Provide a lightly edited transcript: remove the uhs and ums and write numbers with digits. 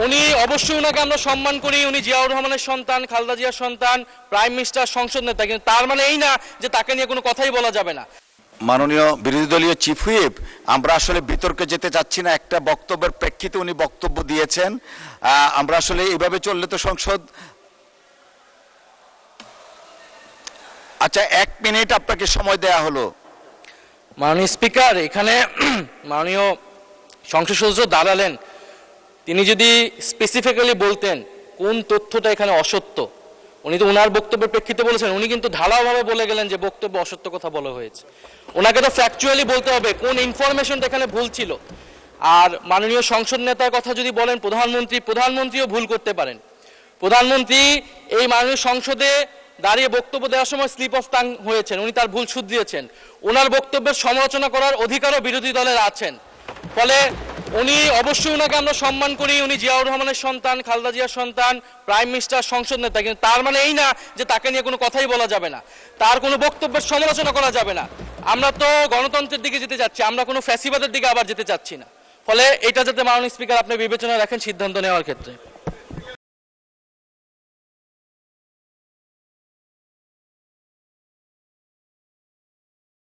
উনি অবশ্যই ওনাকে আমরা সম্মান করি, উনি জিয়াউর রহমানের সন্তান, খালেদা জিয়ার সন্তান, প্রাইম মিনিস্টার, সংসদ নেতা, কিন্তু তার মানে এই না যে তাকে নিয়ে কোনো কথাই বলা যাবে না। মাননীয় বিরোধী দলীয় চিফ হুইপ, আমরা আসলে বিতর্কে যেতে চাচ্ছি না, একটা বক্তব্যের প্রেক্ষিতে উনি বক্তব্য দিয়েছেন। আমরা আসলে এইভাবে চললে তো সংসদ। আচ্ছা, 1 মিনিট আপনাকে সময় দেয়া হলো। মাননীয় স্পিকার, এখানে মাননীয় সংসদ সদস্য দাঁড়ালেন, তিনি যদি স্পেসিফিক্যালি বলতেন কোন তথ্যটা এখানে অসত্য। উনি তো ওনার বক্তব্যের প্রেক্ষিতে বলেছেন, উনি কিন্তু ঢালাওভাবে বলে গেলেন যে বক্তব্য অসত্য কথা বলা হয়েছে। ওনাকে তো ফ্যাকচুয়ালি বলতে হবে কোন ইনফরমেশনটা এখানে ভুল ছিল। আর মাননীয় সংসদ নেতার কথা যদি বলেন, প্রধানমন্ত্রীও ভুল করতে পারেন। প্রধানমন্ত্রী এই মাননীয় সংসদে দাঁড়িয়ে বক্তব্য দেওয়ার সময় স্লিপ অফ টাং হয়েছেন, উনি তার ভুল শুধরিয়েছেন। ওনার বক্তব্যের সমালোচনা করার অধিকারও বিরোধী দলের আছেন। ফলে উনি অবশ্যই ওনাকে আমরা সম্মান করি, উনি জিয়াউর রহমানের সন্তান, খালেদা জিয়ার সন্তান, প্রাইম মিনিস্টার, সংসদ নেতা, কিন্তু তার মানে এই না যে তাকে নিয়ে কোনো কথাই বলা যাবে না, তার কোনো বক্তব্যের সমালোচনা করা যাবে না। আমরা তো গণতন্ত্রের দিকে যেতে চাচ্ছি, আমরা কোনো ফ্যাসিবাদের দিকে আবার যেতে চাচ্ছি না। ফলে এটা যাতে মাননীয় স্পিকার আপনি বিবেচনায় রাখেন সিদ্ধান্ত নেওয়ার ক্ষেত্রে।